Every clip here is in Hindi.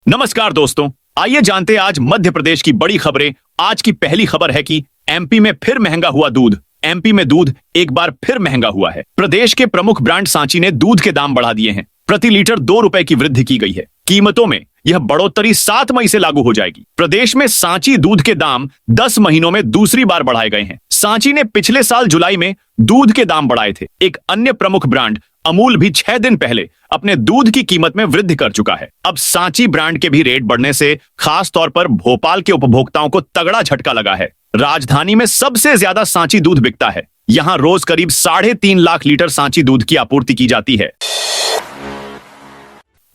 नमस्कार दोस्तों, आइए जानते हैं आज मध्य प्रदेश की बड़ी खबरें। आज की पहली खबर है कि एमपी में फिर महंगा हुआ दूध। एमपी में दूध एक बार फिर महंगा हुआ है। प्रदेश के प्रमुख ब्रांड सांची ने दूध के दाम बढ़ा दिए हैं। प्रति लीटर 2 रुपए की वृद्धि की गई है। कीमतों में यह बढ़ोतरी 7 मई से लागू हो जाएगी। प्रदेश में सांची दूध के दाम 10 महीनों में दूसरी बार बढ़ाए गए हैं। सांची ने पिछले साल जुलाई में दूध के दाम बढ़ाए थे। एक अन्य प्रमुख ब्रांड अमूल भी 6 दिन पहले अपने दूध की कीमत में वृद्धि कर चुका है। अब सांची ब्रांड के भी रेट बढ़ने से खास तौर पर भोपाल के उपभोक्ताओं को तगड़ा झटका लगा है। राजधानी में सबसे ज्यादा सांची दूध बिकता है। यहां रोज करीब 3.5 लाख लीटर सांची दूध की आपूर्ति की जाती है।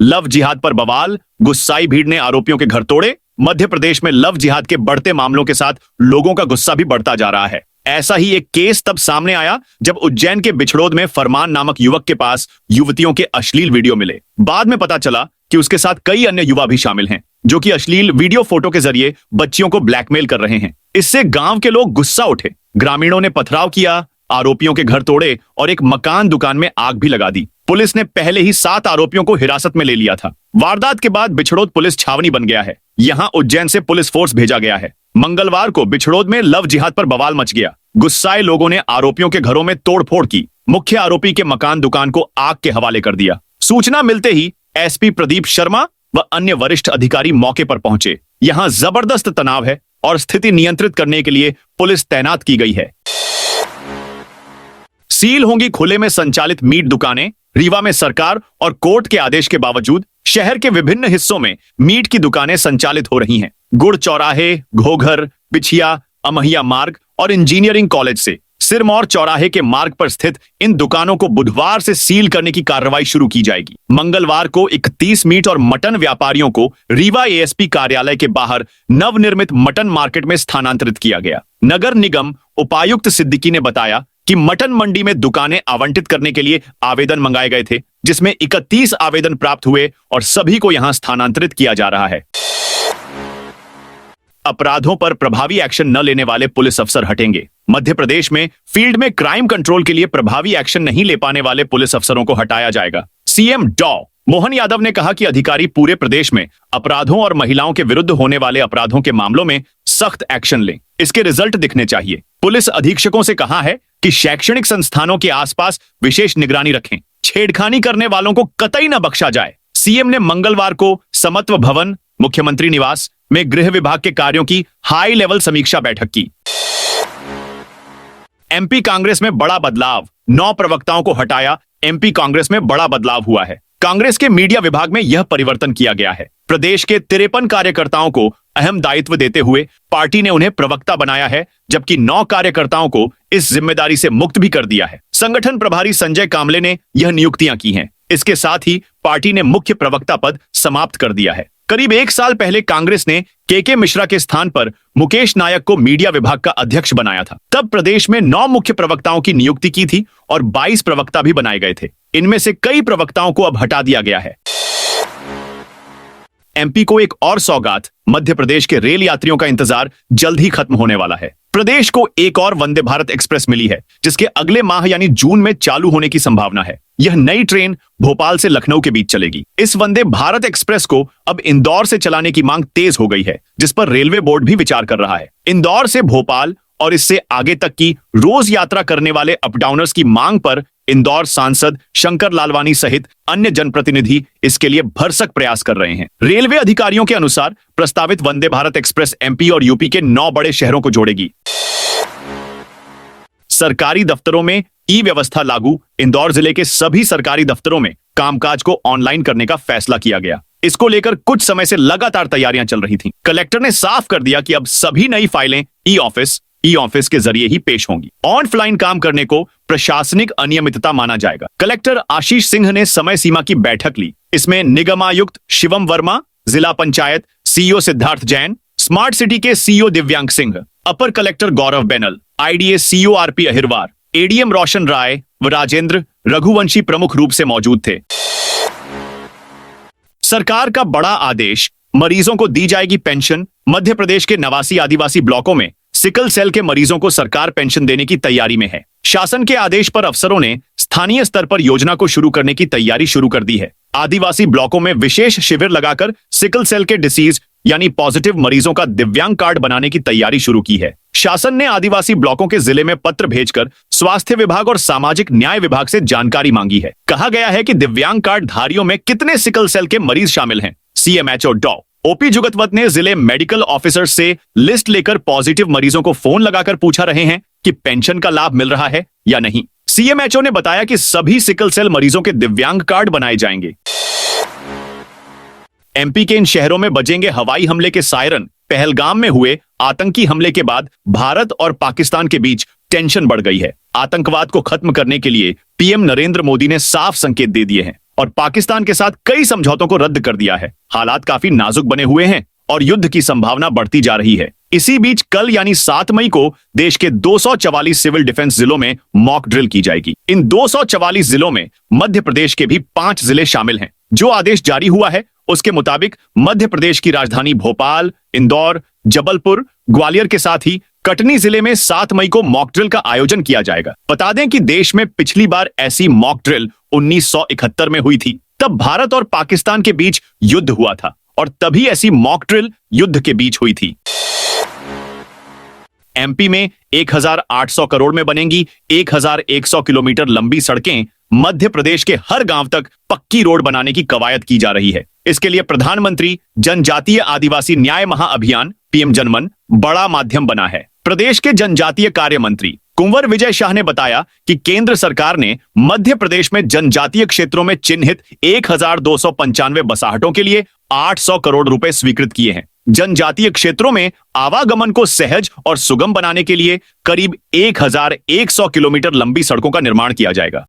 लव जिहाद पर बवाल, गुस्साई भीड़ ने आरोपियों के घर तोड़े। मध्य प्रदेश में लव जिहाद के बढ़ते मामलों के साथ लोगों का गुस्सा भी बढ़ता जा रहा है। ऐसा ही एक केस तब सामने आया जब उज्जैन के बिछड़ोद में फरमान नामक युवक के पास युवतियों के अश्लील वीडियो मिले। बाद में पता चला कि उसके साथ कई अन्य युवा भी शामिल हैं, जो कि अश्लील वीडियो फोटो के जरिए बच्चियों को ब्लैकमेल कर रहे हैं। इससे गांव के लोग गुस्सा उठे। ग्रामीणों ने पथराव किया, आरोपियों के घर तोड़े और एक मकान दुकान में आग भी लगा दी। पुलिस ने पहले ही 7 आरोपियों को हिरासत में ले लिया था। वारदात के बाद बिछड़ोद पुलिस छावनी बन गया है। यहाँ उज्जैन से पुलिस फोर्स भेजा गया है। मंगलवार को बिछड़ोद में लव जिहाद पर बवाल मच गया। गुस्साए लोगों ने आरोपियों के घरों में तोड़फोड़ की। मुख्य आरोपी के मकान दुकान को आग के हवाले कर दिया। सूचना मिलते ही एसपी प्रदीप शर्मा व अन्य वरिष्ठ अधिकारी मौके पर पहुंचे। यहां जबरदस्त तनाव है और स्थिति नियंत्रित करने के लिए पुलिस तैनात की गई है। सील होंगी खुले में संचालित मीट दुकानें। रीवा में सरकार और कोर्ट के आदेश के बावजूद शहर के विभिन्न हिस्सों में मीट की दुकानें संचालित हो रही हैं। गुड़ चौराहे, घोघर, बिछिया, अमहिया मार्ग और इंजीनियरिंग कॉलेज से सिरमौर चौराहे के मार्ग पर स्थित इन दुकानों को बुधवार से सील करने की कार्रवाई शुरू की जाएगी। मंगलवार को 31 मीट और मटन व्यापारियों को रीवा एएसपी कार्यालय के बाहर नवनिर्मित मटन मार्केट में स्थानांतरित किया गया। नगर निगम उपायुक्त सिद्दीकी ने बताया कि मटन मंडी में दुकानें आवंटित करने के लिए आवेदन मंगाए गए थे, जिसमें 31 आवेदन प्राप्त हुए और सभी को यहां स्थानांतरित किया जा रहा है। अपराधों पर प्रभावी एक्शन न लेने वाले पुलिस अफसर हटेंगे। मध्य प्रदेश में फील्ड में क्राइम कंट्रोल के लिए प्रभावी एक्शन नहीं ले पाने वाले पुलिस अफसरों को हटाया जाएगा। सीएम डॉ मोहन यादव ने कहा कि अधिकारी पूरे प्रदेश में अपराधों और महिलाओं के विरुद्ध होने वाले अपराधों के मामलों में सख्त एक्शन लें। इसके रिजल्ट दिखने चाहिए। पुलिस अधीक्षकों से कहा है कि शैक्षणिक संस्थानों के आसपास विशेष निगरानी रखें। छेड़खानी करने वालों को कतई न बख्शा जाए। सीएम ने मंगलवार को समत्व भवन, मुख्यमंत्री निवास में गृह विभाग के कार्यों की हाई लेवल समीक्षा बैठक की। एमपी कांग्रेस में बड़ा बदलाव, 9 प्रवक्ताओं को हटाया। एमपी कांग्रेस में बड़ा बदलाव हुआ है। कांग्रेस के मीडिया विभाग में यह परिवर्तन किया गया है। प्रदेश के 53 कार्यकर्ताओं को अहम दायित्व देते हुए पार्टी ने उन्हें प्रवक्ता बनाया है, जबकि 9 कार्यकर्ताओं को इस जिम्मेदारी से मुक्त भी कर दिया है। संगठन प्रभारी संजय कामले ने यह नियुक्तियां की हैं। इसके साथ ही पार्टी ने मुख्य प्रवक्ता पद समाप्त कर दिया है। करीब 1 साल पहले कांग्रेस ने के मिश्रा के स्थान पर मुकेश नायक को मीडिया विभाग का अध्यक्ष बनाया था। तब प्रदेश में 9 मुख्य प्रवक्ताओं की नियुक्ति की थी और 22 प्रवक्ता भी बनाए गए थे। इनमें से कई प्रवक्ताओं को अब हटा दिया गया है। एमपी को एक और सौगात, मध्य प्रदेश के रेल यात्रियों का इंतजार जल्द ही खत्म होने वाला है। प्रदेश को एक और वंदे भारत एक्सप्रेस मिली है, जिसके अगले माह यानी जून में चालू होने की संभावना है। यह नई ट्रेन भोपाल से लखनऊ के बीच चलेगी। इस वंदे भारत एक्सप्रेस को अब इंदौर से चलाने की मांग तेज हो गई है, जिस पर रेलवे बोर्ड भी विचार कर रहा है। इंदौर से भोपाल और इससे आगे तक की रोज यात्रा करने वाले अपडाउनर्स की मांग पर इंदौर सांसद शंकर लालवानी सहित अन्य जनप्रतिनिधि इसके लिए भरसक प्रयास कर रहे हैं। रेलवे अधिकारियों के अनुसार प्रस्तावित वंदे भारत एक्सप्रेस एमपी और यूपी के 9 बड़े शहरों को जोड़ेगी। सरकारी दफ्तरों में ई व्यवस्था लागू। इंदौर जिले के सभी सरकारी दफ्तरों में कामकाज को ऑनलाइन करने का फैसला किया गया। इसको लेकर कुछ समय से लगातार तैयारियां चल रही थीं। कलेक्टर ने साफ कर दिया कि अब सभी नई फाइलें ई ऑफिस के जरिए ही पेश होंगी। ऑनलाइन काम करने को प्रशासनिक अनियमितता माना जाएगा। कलेक्टर आशीष सिंह ने समय सीमा की बैठक ली। इसमें निगमायुक्त शिवम वर्मा, जिला panchayat CEO Siddharth Jain, smart city के सीईओ दिव्यांग सिंह, अपर collector Gaurav Benal, IDA CEO RP Ahirwar, ADM Roshan Rai व राजेंद्र रघुवंशी प्रमुख रूप से मौजूद थे। सरकार का बड़ा आदेश, मरीजों को दी जाएगी पेंशन। मध्य प्रदेश के 89 आदिवासी ब्लॉकों में सिकल सेल के मरीजों को सरकार पेंशन देने की तैयारी में है। शासन के आदेश पर अफसरों ने स्थानीय स्तर पर योजना को शुरू करने की तैयारी शुरू कर दी है। आदिवासी ब्लॉकों में विशेष शिविर लगाकर सिकल सेल के डिसीज यानी पॉजिटिव मरीजों का दिव्यांग कार्ड बनाने की तैयारी शुरू की है। शासन ने आदिवासी ब्लॉकों के जिले में पत्र भेजकर स्वास्थ्य विभाग और सामाजिक न्याय विभाग से जानकारी मांगी है। कहा गया है कि दिव्यांग कार्ड धारियों में कितने सिकल सेल के मरीज शामिल हैं। सीएमएचओ डॉ ओपी जुगतवत ने जिले मेडिकल ऑफिसर से लिस्ट लेकर पॉजिटिव मरीजों को फोन लगाकर पूछा रहे हैं कि पेंशन का लाभ मिल रहा है या नहीं। सीएमएचओ ने बताया कि सभी सिकल सेल मरीजों के दिव्यांग कार्ड बनाए जाएंगे। एमपी के इन शहरों में बजेंगे हवाई हमले के सायरन। पहलगाम में हुए आतंकी हमले के बाद भारत और पाकिस्तान के बीच टेंशन बढ़ गई है। आतंकवाद को खत्म करने के लिए पीएम नरेंद्र मोदी ने साफ संकेत दे दिए हैं और पाकिस्तान के साथ कई समझौतों को रद्द कर दिया है। हालात काफी नाजुक बने हुए हैं और युद्ध की संभावना बढ़ती जा रही है। इसी बीच कल यानी 7 मई को देश के 244 सिविल डिफेंस जिलों में मॉक ड्रिल की जाएगी। इन 244 जिलों में मध्य प्रदेश के भी 5 जिले शामिल हैं। जो आदेश जारी हुआ है उसके मुताबिक मध्य प्रदेश की राजधानी भोपाल, इंदौर, जबलपुर, ग्वालियर के साथ ही कटनी जिले में 7 मई को मॉक ड्रिल का आयोजन किया जाएगा। बता दें कि देश में पिछली बार ऐसी मॉक ड्रिल 1971 में हुई थी। तब भारत और पाकिस्तान के बीच युद्ध हुआ था और तभी ऐसी मॉक ड्रिल युद्ध के बीच हुई थी। एमपी में 1800 करोड़ में बनेंगी 1100 किलोमीटर लंबी सड़कें। मध्य प्रदेश के हर गांव तक पक्की रोड बनाने की कवायद की जा रही है। इसके लिए प्रधानमंत्री जनजातीय आदिवासी न्याय महाअभियान पीएम जनमन बड़ा माध्यम बना है। प्रदेश के जनजातीय कार्य मंत्री कुंवर विजय शाह ने बताया कि केंद्र सरकार ने मध्य प्रदेश में जनजातीय क्षेत्रों में चिन्हित 1295 बसाहटों के लिए 800 करोड़ रुपए स्वीकृत किए हैं। जनजातीय क्षेत्रों में आवागमन को सहज और सुगम बनाने के लिए करीब 1100 किलोमीटर लंबी सड़कों का निर्माण किया जाएगा।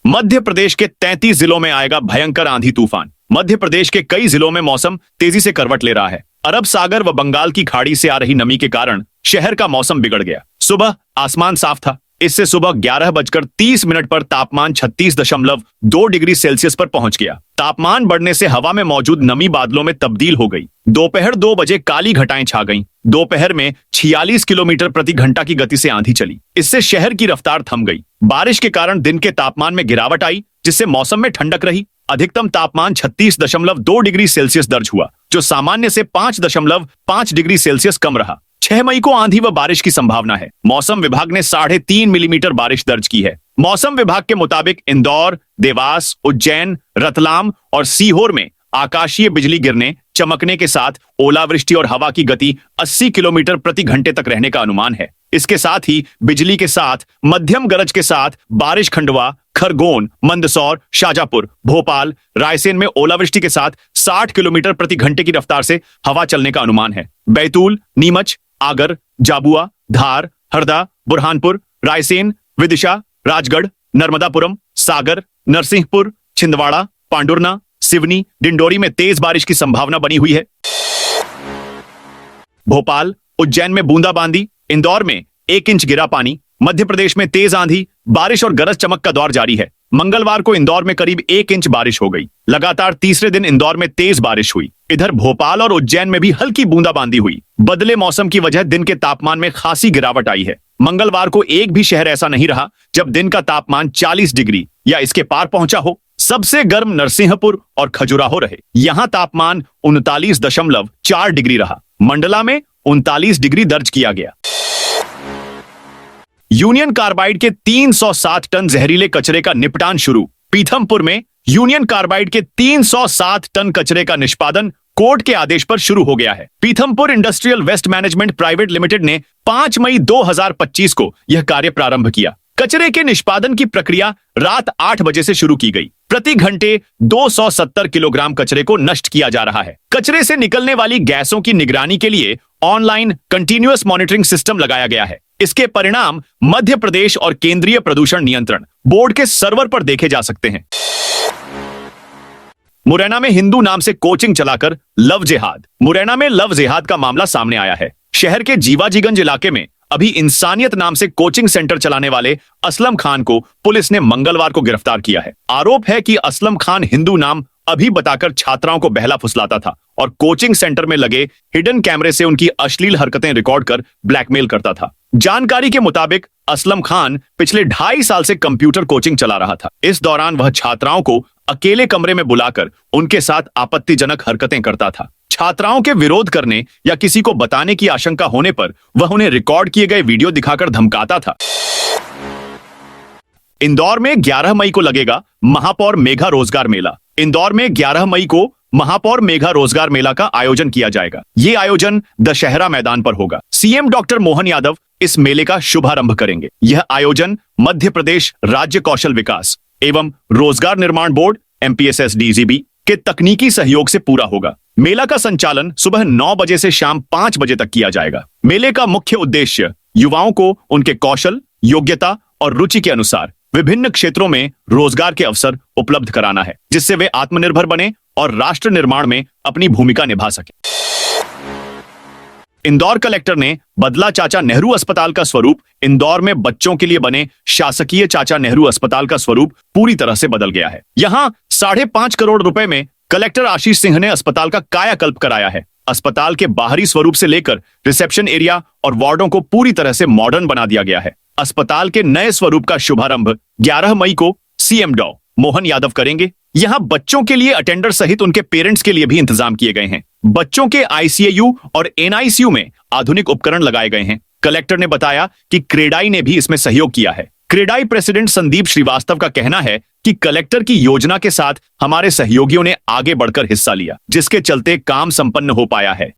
मध्य प्रदेश के 33 जिलों में आएगा भयंकर आंधी तूफान। मध्य प्रदेश के कई जिलों में मौसम तेजी से करवट ले रहा है। अरब सागर व बंगाल की खाड़ी से आ रही नमी के कारण शहर का मौसम बिगड़ गया। सुबह आसमान साफ था। इससे सुबह 11:30 पर तापमान 36.2 डिग्री सेल्सियस पर पहुंच गया। तापमान बढ़ने से हवा में मौजूद नमी बादलों में तब्दील हो गई। दोपहर 2 बजे काली घटाएं छा गईं। दोपहर में 46 किलोमीटर प्रति घंटा की गति से आंधी चली। इससे शहर की रफ्तार थम गई। बारिश के कारण दिन के तापमान में गिरावट आई, जिससे मौसम में ठंडक रही। अधिकतम तापमान 36.2 डिग्री सेल्सियस दर्ज हुआ, जो सामान्य से 5.5 डिग्री सेल्सियस कम रहा। 6 मई को आंधी व बारिश की संभावना है। मौसम विभाग ने 3.5 मिलीमीटर बारिश दर्ज की है। मौसम विभाग के मुताबिक इंदौर, देवास, उज्जैन, रतलाम और सीहोर में आकाशीय बिजली गिरने, चमकने के साथ ओलावृष्टि और हवा की गति 80 किलोमीटर प्रति घंटे तक रहने का अनुमान है। इसके साथ ही बिजली के साथ मध्यम गरज के साथ बारिश खंडवा, खरगोन, मंदसौर, शाजापुर, भोपाल, रायसेन में ओलावृष्टि के साथ 60 किलोमीटर प्रति घंटे की रफ्तार से हवा चलने का अनुमान है। बैतूल, नीमच, आगर, जाबुआ, धार, हरदा, बुरहानपुर, रायसेन, विदिशा, राजगढ़, नर्मदापुरम, सागर, नरसिंहपुर, छिंदवाड़ा, पांडुरना, सिवनी, डिंडोरी में तेज बारिश की संभावना बनी हुई है। भोपाल, उज्जैन में बूंदाबांदी, इंदौर में 1 इंच गिरा पानी। मध्य प्रदेश में तेज आंधी, बारिश और गरज चमक का दौर जारी है। मंगलवार को इंदौर में करीब 1 इंच बारिश हो गई। लगातार तीसरे दिन इंदौर में तेज बारिश हुई। इधर भोपाल और उज्जैन में भी हल्की बूंदाबांदी हुई। बदले मौसम की वजह दिन के तापमान में खासी गिरावट आई है। मंगलवार को एक भी शहर ऐसा नहीं रहा जब दिन का तापमान 40 डिग्री या इसके पार पहुंचा हो। सबसे गर्म नरसिंहपुर और खजुराहो रहे। यहां तापमान 39.4 डिग्री रहा। मंडला में 39 डिग्री दर्ज किया गया। यूनियन कार्बाइड के 307 टन जहरीले कचरे का निपटान शुरू। पीथमपुर में यूनियन कार्बाइड के 307 टन कचरे का निष्पादन कोर्ट के आदेश पर शुरू हो गया है। Pithampur industrial waste management private limited ने 5 मई 2025 को यह कार्य प्रारंभ किया। कचरे के निष्पादन की प्रक्रिया रात 8 बजे से शुरू की गई। प्रति घंटे 270 किलोग्राम कचरे को नष्ट किया जा रहा है। कचरे से निकलने वाली गैसों की निगरानी के लिए ऑनलाइन कंटिन्यूअस मॉनिटरिंग सिस्टम लगाया गया है। इसके परिणाम मध्य प्रदेश और केंद्रीय प्रदूषण नियंत्रण बोर्ड के सर्वर पर देखे जा सकते हैं। मुरैना में हिंदू नाम से कोचिंग चलाकर लव जिहाद। मुरैना में लव जिहाद का मामला सामने आया है। शहर के जीवाजीगंज इलाके में अभी इंसानियत नाम से कोचिंग सेंटर चलाने वाले असलम खान को पुलिस ने मंगलवार को गिरफ्तार किया है। आरोप है कि असलम खान हिंदू नाम अभी बताकर छात्राओं को बहला फुसलाता था और कोचिंग सेंटर में लगे हिडन कैमरे से उनकी अश्लील हरकतें रिकॉर्ड कर ब्लैकमेल करता था। जानकारी के मुताबिक असलम खान पिछले 2.5 साल से कंप्यूटर कोचिंग चला रहा था। इस दौरान वह छात्राओं को अकेले कमरे में बुलाकर उनके साथ आपत्तिजनक हरकतें करता था। छात्राओं के विरोध करने या किसी को बताने की आशंका होने पर वह उन्हें रिकॉर्ड किए गए वीडियो दिखाकर धमकाता था। इंदौर में 11 मई को लगेगा महापौर मेघा रोजगार मेला। इंदौर में 11 मई को महापौर मेघा रोजगार मेला का आयोजन किया जाएगा। ये आयोजन दशहरा मैदान पर होगा। सीएम डॉक्टर मोहन यादव इस मेले का शुभारंभ करेंगे। यह आयोजन मध्य प्रदेश राज्य कौशल विकास एवं रोजगार निर्माण बोर्ड MPSSDGB के तकनीकी सहयोग से पूरा होगा। मेला का संचालन सुबह 9 बजे से शाम 5 बजे तक किया जाएगा। मेले का मुख्य उद्देश्य युवाओं को उनके कौशल, योग्यता और रुचि के अनुसार विभिन्न क्षेत्रों में रोजगार के अवसर उपलब्ध कराना है, जिससे वे आत्मनिर्भर बने और राष्ट्र निर्माण में अपनी भूमिका निभा सके। इंदौर कलेक्टर ने बदला चाचा नेहरू अस्पताल का स्वरूप। इंदौर में बच्चों के लिए बने शासकीय चाचा नेहरू अस्पताल का स्वरूप पूरी तरह से बदल गया है। यहां 5.5 करोड़ रुपए में कलेक्टर आशीष सिंह ने अस्पताल का कायाकल्प कराया है। अस्पताल के बाहरी स्वरूप से लेकर रिसेप्शन एरिया और वार्डों को पूरी तरह से मॉडर्न बना दिया गया है। अस्पताल के नए स्वरूप का शुभारंभ 11 मई को सीएम डॉ मोहन यादव करेंगे। यहां बच्चों के लिए अटेंडर सहित उनके पेरेंट्स के लिए भी इंतजाम किए गए हैं। बच्चों के ICU और NICU में आधुनिक उपकरण लगाए गए हैं। कलेक्टर ने बताया कि क्रेडाई ने भी इसमें सहयोग किया है। क्रेडाई प्रेसिडेंट संदीप श्रीवास्तव का कहना है कि कलेक्टर की योजना के साथ हमारे सहयोगियों ने आगे बढ़कर हिस्सा लिया, जिसके चलते काम संपन्न हो पाया है।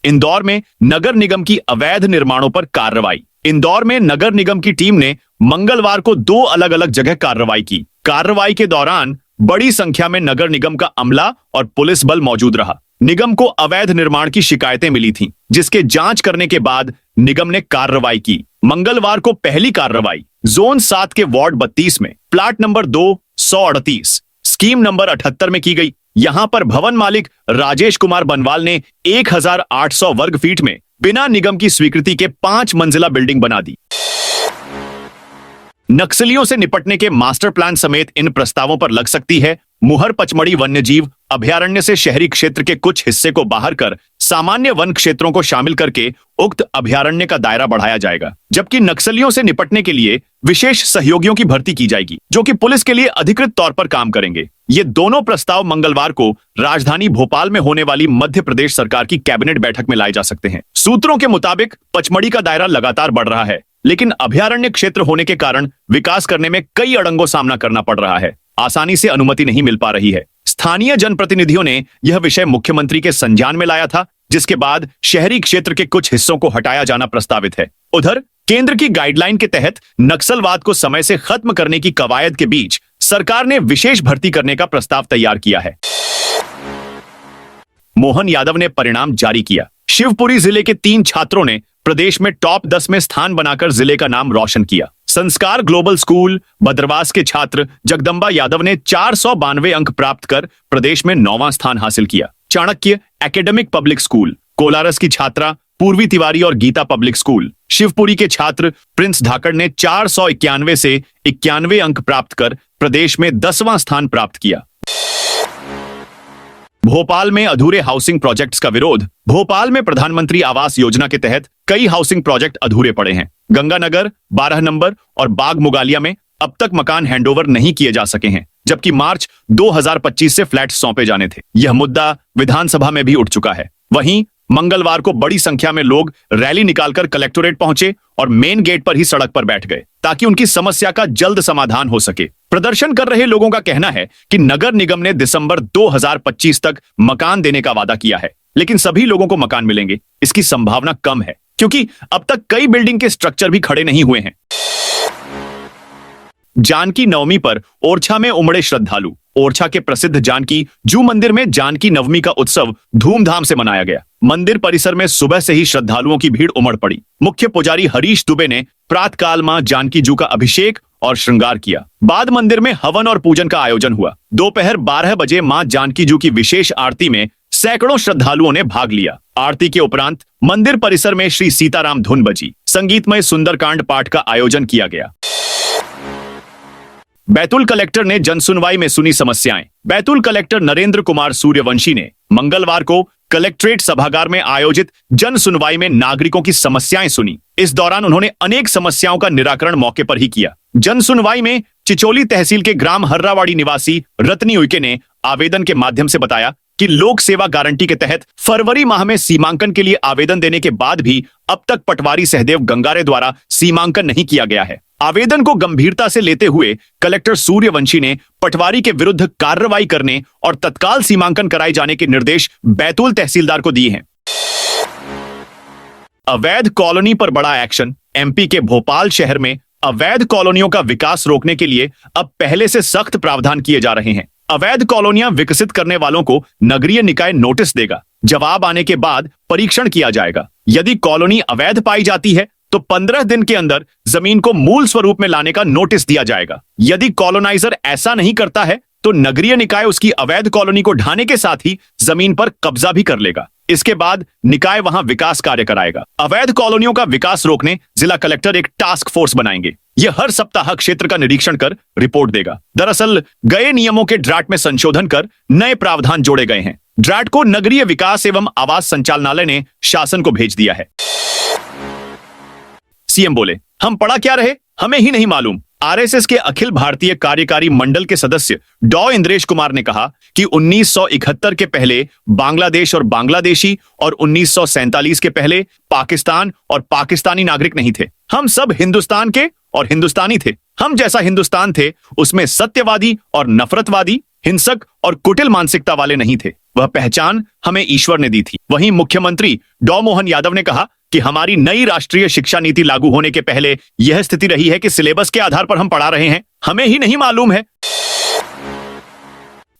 इंदौर में नगर निगम की अवैध निर्माणों पर कार्रवाई। इंदौर में नगर निगम की टीम ने मंगलवार को 2 अलग अलग जगह कार्रवाई की। कार्रवाई के दौरान बड़ी संख्या में नगर निगम का अमला और पुलिस बल मौजूद रहा। निगम को अवैध निर्माण की शिकायतें मिली थीं, जिसके जांच करने के बाद निगम ने कार्रवाई की। मंगलवार को पहली कार्रवाई जोन 7 के वार्ड 32 में प्लाट नंबर 238 स्कीम नंबर 78 में की गई। यहां पर भवन मालिक राजेश कुमार बनवाल ने 1800 वर्ग फीट में बिना निगम की स्वीकृति के 5 मंजिला बिल्डिंग बना दी। नक्सलियों से निपटने के मास्टर प्लान समेत इन प्रस्तावों पर लग सकती है मुहर। पचमढ़ी वन्यजीव अभयारण्य से शहरी क्षेत्र के कुछ हिस्से को बाहर कर सामान्य वन क्षेत्रों को शामिल करके उक्त अभयारण्य का दायरा बढ़ाया जाएगा, जबकि नक्सलियों से निपटने के लिए विशेष सहयोगियों की भर्ती की जाएगी, जो कि पुलिस के लिए अधिकृत तौर पर काम करेंगे। ये दोनों प्रस्ताव मंगलवार को राजधानी भोपाल में होने वाली मध्य प्रदेश सरकार की कैबिनेट बैठक में लाए जा सकते हैं। सूत्रों के मुताबिक पचमढ़ी का दायरा लगातार बढ़ रहा है, लेकिन अभयारण्य क्षेत्र होने के कारण विकास करने में कई अड़ंगों सामना करना पड़ रहा है। आसानी से अनुमति नहीं मिल पा रही है। स्थानीय जनप्रतिनिधियों ने यह विषय मुख्यमंत्री के संज्ञान में लाया था, जिसके बाद शहरी क्षेत्र के कुछ हिस्सों को हटाया जाना प्रस्तावित है। उधर केंद्र की गाइडलाइन के तहत नक्सलवाद को समय से खत्म करने की कवायद के बीच सरकार ने विशेष भर्ती करने का प्रस्ताव तैयार किया है। मोहन यादव ने परिणाम जारी किया। शिवपुरी जिले के 3 छात्रों ने प्रदेश में टॉप 10 में स्थान बनाकर जिले का नाम रोशन किया। संस्कार ग्लोबल स्कूल बदरवास के छात्र जगदम्बा यादव ने 492 अंक प्राप्त कर प्रदेश में 9वां स्थान हासिल किया। Chanakya academic public school Kolaras की छात्रा पूर्वी तिवारी और गीता पब्लिक स्कूल शिवपुरी के छात्र प्रिंस धाकड़ ने 491 से 91 अंक प्राप्त कर प्रदेश में 10वां स्थान प्राप्त किया। भोपाल में अधूरे हाउसिंग प्रोजेक्ट्स का विरोध। भोपाल में प्रधानमंत्री आवास योजना के तहत कई हाउसिंग प्रोजेक्ट अधूरे पड़े हैं। गंगानगर 12 नंबर और बाग मुगालिया में अब तक मकान हैंडओवर नहीं किए जा सके हैं, जबकि मार्च 2025 से फ्लैट सौंपे जाने थे। यह मुद्दा विधानसभा में भी उठ चुका है। वहीं मंगलवार को बड़ी संख्या में लोग रैली निकालकर कलेक्टोरेट पहुंचे और मेन गेट पर ही सड़क पर बैठ गए, ताकि उनकी समस्या का जल्द समाधान हो सके। प्रदर्शन कर रहे लोगों का कहना है कि नगर निगम ने दिसंबर 2025 तक मकान देने का वादा किया है, लेकिन सभी लोगों को मकान मिलेंगे इसकी संभावना कम है, क्योंकि अब तक कई बिल्डिंग के स्ट्रक्चर भी खड़े नहीं हुए हैं। जानकी नवमी पर ओरछा में उमड़े श्रद्धालु। ओरछा के प्रसिद्ध जानकी जू मंदिर में जानकी नवमी का उत्सव धूमधाम से मनाया गया। मंदिर परिसर में सुबह से ही श्रद्धालुओं की भीड़ उमड़ पड़ी। मुख्य पुजारी हरीश दुबे ने प्रातःकाल मां जानकी जू का अभिषेक और श्रृंगार किया। बाद मंदिर में हवन और पूजन का आयोजन हुआ। दोपहर 12 बजे मां जानकी जू की विशेष आरती में सैकड़ों श्रद्धालुओं ने भाग लिया। आरती के उपरांत मंदिर परिसर में श्री सीताराम धुन बजी। संगीतमय सुंदरकांड पाठ का आयोजन किया गया। बैतूल कलेक्टर ने जनसुनवाई में सुनी समस्याएं। बैतूल कलेक्टर नरेंद्र कुमार सूर्यवंशी ने मंगलवार को कलेक्ट्रेट सभागार में आयोजित जन सुनवाई में नागरिकों की समस्याएं सुनी। इस दौरान उन्होंने अनेक समस्याओं का निराकरण मौके पर ही किया। जन सुनवाई में चिचोली तहसील के ग्राम हर्रावाड़ी निवासी रत्नी उइके ने आवेदन के माध्यम से बताया कि लोक सेवा गारंटी के तहत फरवरी माह में सीमांकन के लिए आवेदन देने के बाद भी अब तक पटवारी सहदेव गंगारे द्वारा सीमांकन नहीं किया गया है। आवेदन को गंभीरता से लेते हुए कलेक्टर सूर्यवंशी ने पटवारी के विरुद्ध कार्रवाई करने और तत्काल सीमांकन कराए जाने के निर्देश बैतूल तहसीलदार को दिए हैं। अवैध कॉलोनी पर बड़ा एक्शन। एमपी के भोपाल शहर में अवैध कॉलोनियों का विकास रोकने के लिए अब पहले से सख्त प्रावधान किए जा रहे हैं। अवैध कॉलोनियां विकसित करने वालों को नगरीय निकाय नोटिस देगा। जवाब आने के बाद परीक्षण किया जाएगा। यदि कॉलोनी अवैध पाई जाती है तो 15 दिन के अंदर जमीन को मूल स्वरूप में लाने का नोटिस दिया जाएगा। यदि कॉलोनाइजर ऐसा नहीं करता है तो नगरीय निकाय उसकी अवैध कॉलोनी को ढाने के साथ ही जमीन पर कब्जा भी कर लेगा। इसके बाद निकाय वहां विकास कार्य कराएगा। अवैध कॉलोनियों का विकास रोकने जिला कलेक्टर एक टास्क फोर्स बनाएंगे। यह हर सप्ताह क्षेत्र का निरीक्षण कर रिपोर्ट देगा। दरअसल गए नियमों के ड्राफ्ट में संशोधन कर नए प्रावधान जोड़े गए हैं। ड्राफ्ट को नगरीय विकास एवं आवास संचालनालय ने शासन को भेज दिया है। सीएम बोले, हम पढ़ा क्या रहे हमें ही नहीं मालूम। आरएसएस के अखिल भारतीय कार्यकारी मंडल के सदस्य डॉ इंद्रेश कुमार ने कहा कि 1971 के पहले बांग्लादेश और बांग्लादेशी और 1947 के पहले पाकिस्तान और पाकिस्तानी नागरिक नहीं थे। हम सब हिंदुस्तान के और हिंदुस्तानी थे। हम जैसा हिंदुस्तान थे उसमें सत्यवादी और नफरतवादी, हिंसक और कुटिल मानसिकता वाले नहीं थे। वह पहचान हमें ईश्वर ने दी थी। वहीं मुख्यमंत्री डॉ मोहन यादव ने कहा कि हमारी नई राष्ट्रीय शिक्षा नीति लागू होने के पहले यह स्थिति रही है कि सिलेबस के आधार पर हम पढ़ा रहे हैं, हमें ही नहीं मालूम है।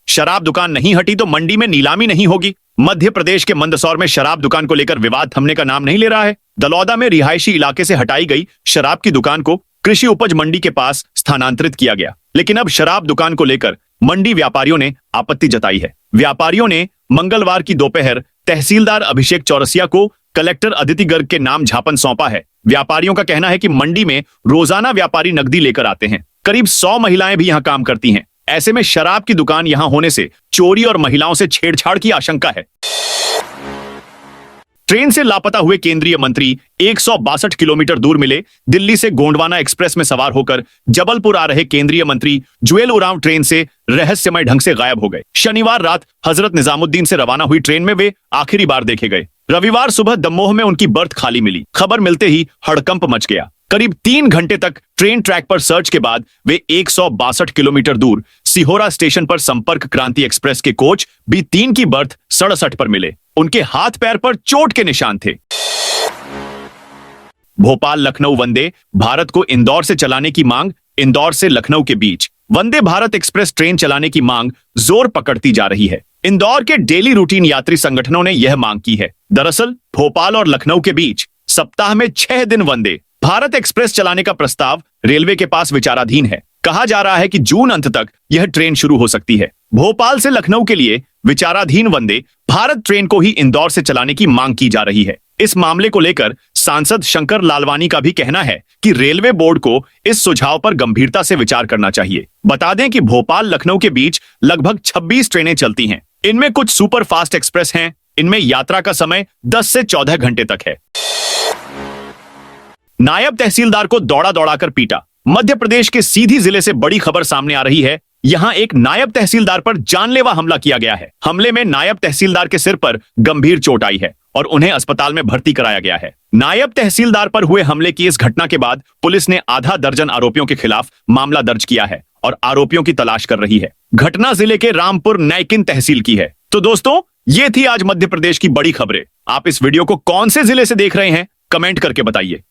शराब दुकान नहीं हटी तो मंडी में नीलामी नहीं होगी। मध्य प्रदेश के मंदसौर में शराब दुकान को लेकर विवाद थमने का नाम नहीं ले रहा है। दलौदा में रिहायशी इलाके से हटाई गई शराब की दुकान को कृषि उपज मंडी के पास स्थानांतरित किया गया, लेकिन अब शराब दुकान को लेकर मंडी व्यापारियों ने आपत्ति जताई है। व्यापारियों ने मंगलवार की दोपहर तहसीलदार अभिषेक चौरसिया को कलेक्टर अदिति गर्ग के नाम झापन सौंपा है। व्यापारियों का कहना है कि मंडी में रोजाना व्यापारी नकदी लेकर आते हैं। करीब 100 महिलाएं भी यहां काम करती हैं। ऐसे में शराब की दुकान यहां होने से चोरी और महिलाओं से छेड़छाड़ की आशंका है। ट्रेन से लापता हुए केंद्रीय मंत्री 162 किलोमीटर दूर मिले। दिल्ली से गोंडवाना एक्सप्रेस में सवार होकर जबलपुर आ रहे केंद्रीय मंत्री जुएल उरांव ट्रेन से रहस्यमय ढंग से गायब हो गए। शनिवार रात हजरत निजामुद्दीन से रवाना हुई ट्रेन में वे आखिरी बार देखे गए। रविवार सुबह दमोह में उनकी बर्थ खाली मिली। खबर मिलते ही हड़कंप मच गया। करीब 3 घंटे तक ट्रेन ट्रैक पर सर्च के बाद वे 162 किलोमीटर दूर सिहोरा स्टेशन पर संपर्क क्रांति एक्सप्रेस के कोच B3 की बर्थ 67 पर मिले। उनके हाथ पैर पर चोट के निशान थे। भोपाल लखनऊ वंदे भारत को इंदौर से चलाने की मांग। इंदौर से लखनऊ के बीच वंदे भारत एक्सप्रेस ट्रेन चलाने की मांग जोर पकड़ती जा रही है। इंदौर के डेली रूटीन यात्री संगठनों ने यह मांग की है। दरअसल भोपाल और लखनऊ के बीच सप्ताह में 6 दिन वंदे भारत एक्सप्रेस चलाने का प्रस्ताव रेलवे के पास विचाराधीन है। कहा जा रहा है कि जून अंत तक यह ट्रेन शुरू हो सकती है। भोपाल से लखनऊ के लिए विचाराधीन वंदे भारत ट्रेन को ही इंदौर से चलाने की मांग की जा रही है। इस मामले को लेकर सांसद शंकर लालवानी का भी कहना है कि रेलवे बोर्ड को इस सुझाव पर गंभीरता से विचार करना चाहिए। बता दें कि भोपाल लखनऊ के बीच लगभग 26 ट्रेनें चलती हैं। इनमें कुछ सुपर फास्ट एक्सप्रेस हैं। इनमें यात्रा का समय 10 से 14 घंटे तक है। नायब तहसीलदार को दौड़ा दौड़ाकर पीटा। मध्य प्रदेश के सीधी जिले से बड़ी खबर सामने आ रही है। यहां एक नायब तहसीलदार पर जानलेवा हमला किया गया है। हमले में नायब तहसीलदार के सिर पर गंभीर चोट आई है और उन्हें अस्पताल में भर्ती कराया गया है। नायब तहसीलदार पर हुए हमले की इस घटना के बाद पुलिस ने आधा दर्जन आरोपियों के खिलाफ मामला दर्ज किया है और आरोपियों की तलाश कर रही है। घटना जिले के रामपुर नैकिन तहसील की है। तो दोस्तों, ये थी आज मध्य प्रदेश की बड़ी खबरें। आप इस वीडियो को कौन से जिले से देख रहे हैं, कमेंट करके बताइए।